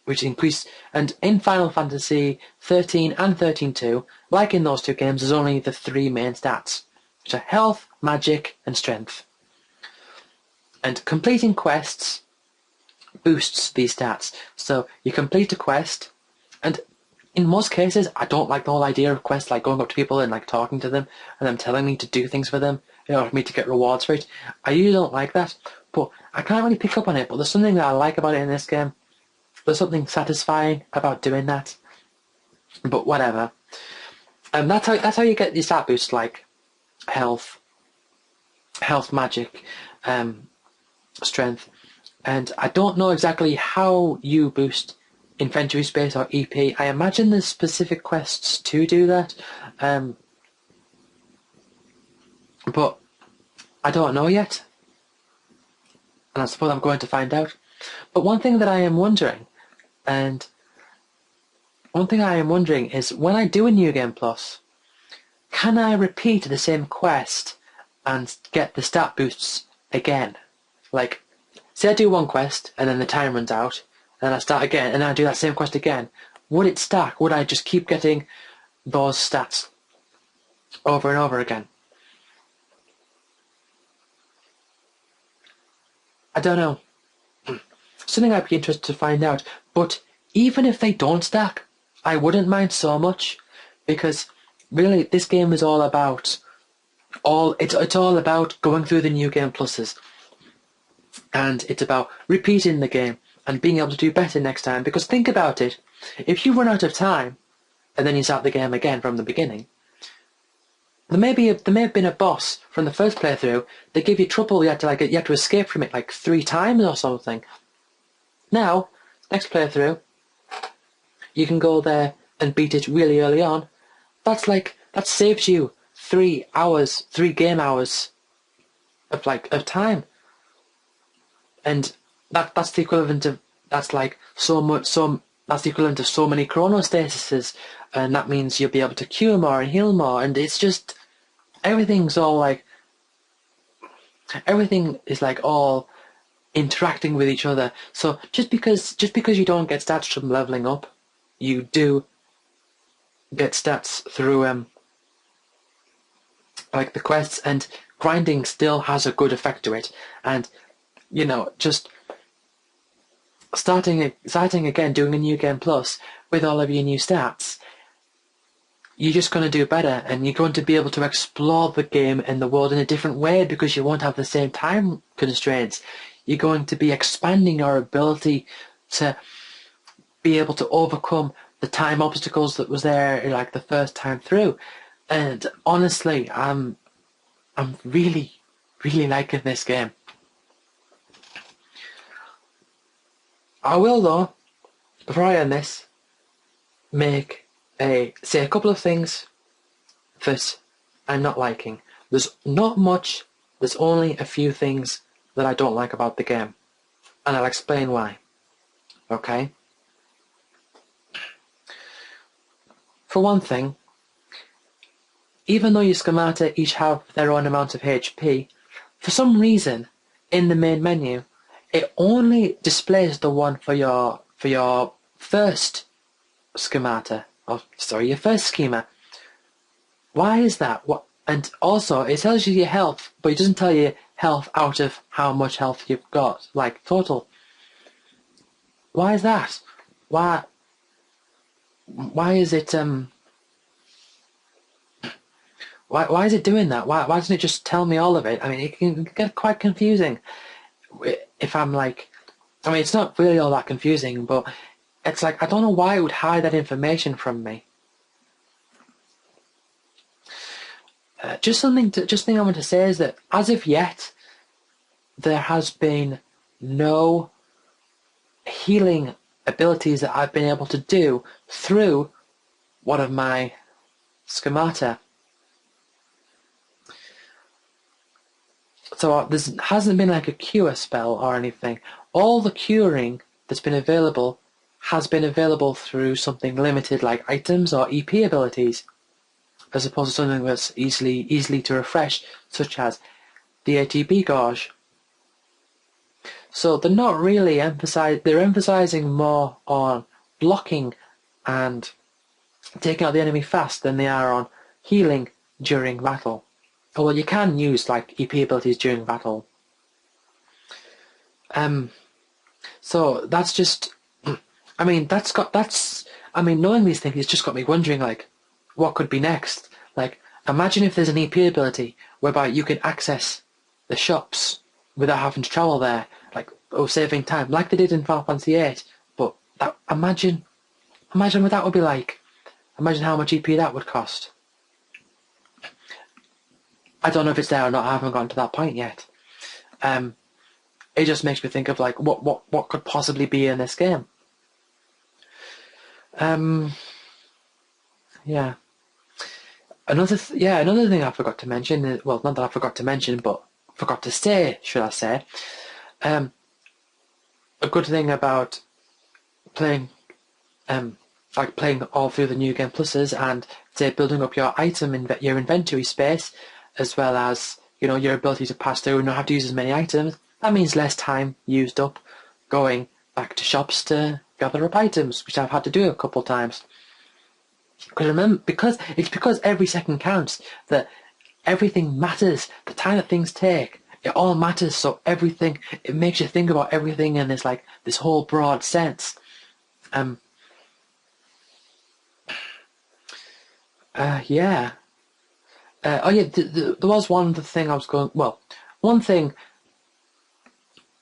which increase, and in Final Fantasy 13 and 13-2, like in those two games, there's only the three main stats, which are health, magic, and strength. And completing quests boosts these stats. So you complete a quest, and in most cases, I don't like the whole idea of quests, like going up to people and like talking to them, and them telling me to do things for them, in order for me to get rewards for it. I usually don't like that, but I can't really pick up on it, but there's something that I like about it in this game. There's something satisfying about doing that. But whatever. That's how you get these stat boosts, like health, magic, strength. And I don't know exactly how you boost inventory space or EP. I imagine there's specific quests to do that. But I don't know yet. And I suppose I'm going to find out. But one thing I am wondering is, when I do a New Game Plus, can I repeat the same quest and get the stat boosts again? Like, say I do one quest and then the time runs out, and I start again and I do that same quest again. Would it stack? Would I just keep getting those stats over and over again? I don't know. Something I'd be interested to find out. But even if they don't stack, I wouldn't mind so much, because really this game is all about it's all about going through the New Game Pluses, and it's about repeating the game and being able to do better next time. Because think about it, if you run out of time and then you start the game again from the beginning, there may have been a boss from the first playthrough that gave you trouble. You had to escape from it like 3 times or something. Now, next playthrough, you can go there and beat it really early on. That saves you 3 game hours of time. And that's the equivalent of that's the equivalent of so many chronostasises, and that means you'll be able to cure more and heal more, and it's just everything is like all interacting with each other. So just because you don't get stats from leveling up, you do get stats through like the quests, and grinding still has a good effect to it. And just starting again, doing a New Game Plus with all of your new stats, you're just going to do better, and you're going to be able to explore the game and the world in a different way, because you won't have the same time constraints. You're going to be expanding your ability to be able to overcome the time obstacles that was there like the first time through. And honestly, I'm really, really liking this game. I will, though, before I end this, say a couple of things that I'm not liking. There's not much, there's only a few things that I don't like about the game, and I'll explain why. Okay? For one thing, even though your schemata each have their own amount of HP, for some reason, in the main menu, it only displays the one for your first schemata. Your first schema. Why is that? And also, it tells you your health, but it doesn't tell you health out of how much health you've got, like total. Why is that? Why is it Why is it doing that? Why doesn't it just tell me all of it? I mean, it can get quite confusing. If I'm like, I mean, it's not really all that confusing, but it's like, I don't know why it would hide that information from me. Just thing I want to say is that, as of yet, there has been no healing abilities that I've been able to do through one of my schemata. So there hasn't been like a cure spell or anything. All the curing that's been available has been available through something limited, like items or EP abilities, as opposed to something that's easily to refresh, such as the ATB gauge. So they're not really they're emphasizing more on blocking and taking out the enemy fast than they are on healing during battle. Although you can use like EP abilities during battle. So that's just, I mean, knowing these things, it's just got me wondering, like, what could be next? Like, imagine if there's an EP ability whereby you can access the shops without having to travel there, like, or saving time, like they did in Final Fantasy VIII. But imagine what that would be like. Imagine how much EP that would cost. I don't know if it's there or not. I haven't gotten to that point yet. It just makes me think of like what could possibly be in this game. Yeah. Another thing I forgot to mention is, well, not that I forgot to mention, but forgot to say, should I say? A good thing about playing, playing all through the New Game Pluses and say building up your your inventory space, as well as your ability to pass through and not have to use as many items. That means less time used up going back to shops to gather up items, which I've had to do a couple of times. Because every second counts, that everything matters. The time that things take, it all matters. So everything, it makes you think about everything in this whole broad sense. Yeah. There was one other thing I was going. Well, one thing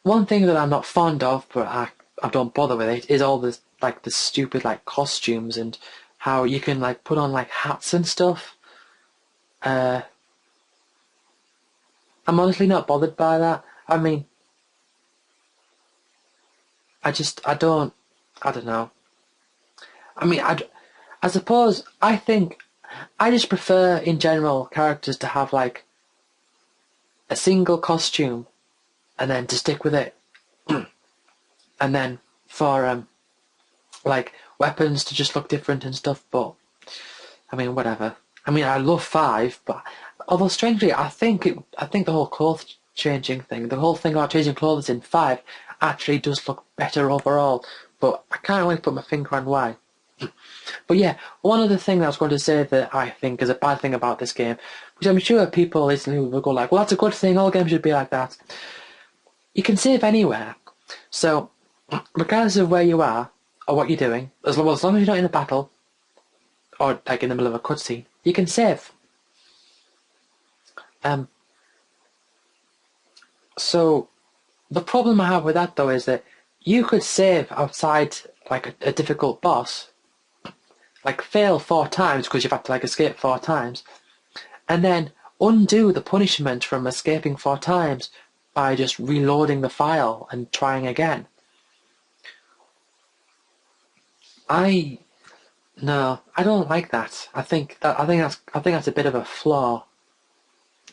that I'm not fond of, but I don't bother with it, is all this the stupid costumes and how you can put on hats and stuff. I'm honestly not bothered by that. I mean, I don't know. I mean, I suppose I think I just prefer in general characters to have a single costume and then to stick with it. And then for weapons to just look different and stuff, but I mean whatever. I mean I love 5, but although strangely I think the whole clothes changing thing, the whole thing about changing clothes in 5 actually does look better overall, but I can't really put my finger on why. But yeah, one other thing that I was going to say that I think is a bad thing about this game, which I'm sure people listening will go well, that's a good thing, all games should be like that. You can save anywhere. So, regardless of where you are, or what you're doing, as long as you're not in a battle, or in the middle of a cutscene, you can save. So, the problem I have with that though is that you could save outside a difficult boss, fail 4 times because you've had to escape 4 times, and then undo the punishment from escaping 4 times by just reloading the file and trying again. I don't like that. I think that's a bit of a flaw.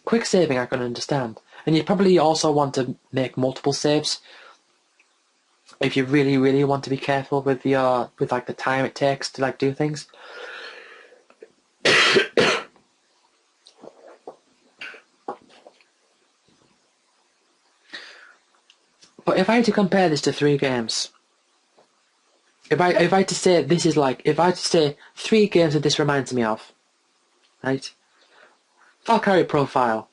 Quick saving I can understand, and you probably also want to make multiple saves if you really, really want to be careful with the time it takes to do things. But if I had to compare this to 3 games, if I had to say this is if I had to say 3 games that this reminds me of, right? Valkyrie Profile.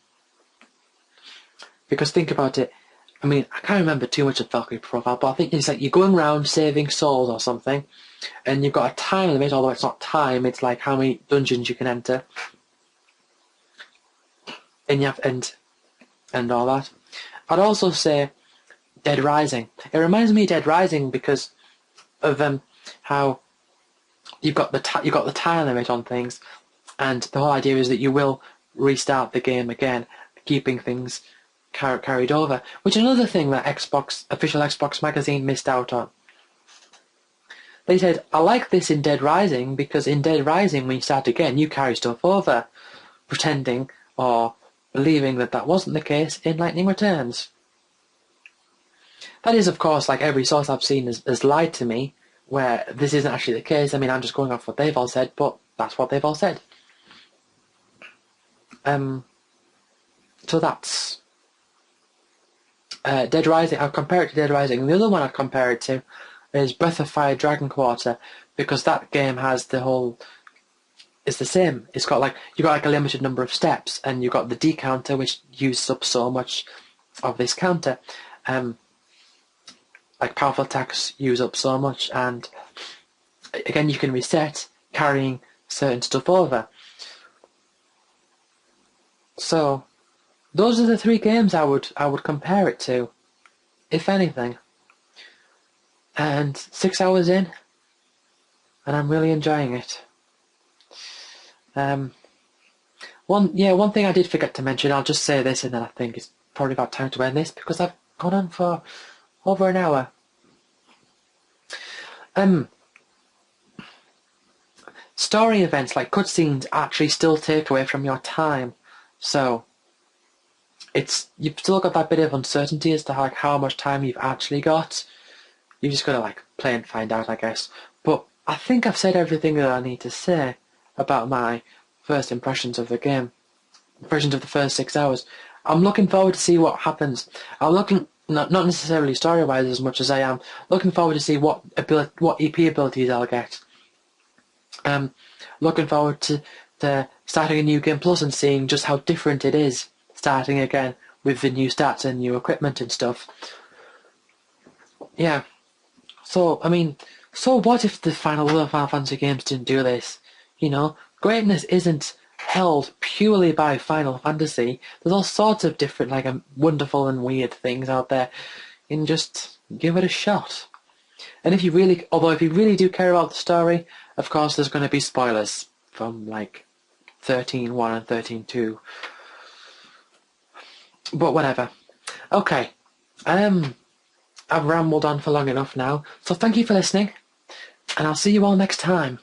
Because think about it, I mean, I can't remember too much of Valkyrie Profile, but I think it's you're going around saving souls or something, and you've got a time limit, although it's not time, it's how many dungeons you can enter, and you have and all that. I'd also say Dead Rising. It reminds me of Dead Rising because of how you've got the time limit on things, and the whole idea is that you will restart the game again, keeping things carried over, which is another thing that official Xbox magazine missed out on. They said, I like this in Dead Rising because in Dead Rising when you start again you carry stuff over, pretending or believing that wasn't the case in Lightning Returns. That is, of course, every source I've seen has lied to me, where this isn't actually the case. I mean, I'm just going off what they've all said, but that's what they've all said. So that's Dead Rising, I'll compare it to Dead Rising. The other one I'd compare it to is Breath of Fire Dragon Quarter, because that game has the whole... It's the same. It's got like... You got like a limited number of steps, and you got the D counter, which uses up so much of this counter. Like powerful attacks use up so much, and again you can reset carrying certain stuff over. So those are the three games I would compare it to, if anything. And 6 hours in, and I'm really enjoying it. One thing I did forget to mention, I'll just say this and then I think it's probably about time to end this, because I've gone on for over an hour. Story events like cutscenes actually still take away from your time, so you've still got that bit of uncertainty as to how much time you've actually got. You just gotta like play and find out, I guess. But I think I've said everything that I need to say about my first impressions of the game, impressions of the first 6 hours. I'm looking forward to see what happens. I'm looking not necessarily story-wise as much as I am looking forward to see what EP abilities I'll get. Looking forward to starting a new game plus and seeing just how different it is starting again with the new stats and new equipment and stuff. Yeah. So, I mean, so what if the other Final Fantasy games didn't do this? You know, greatness isn't held purely by Final Fantasy. There's all sorts of different, like, wonderful and weird things out there. And just give it a shot. And if you really do care about the story, of course there's going to be spoilers from, like, 13.1 and 13.2. But whatever. Okay. I've rambled on for long enough now, so thank you for listening, and I'll see you all next time.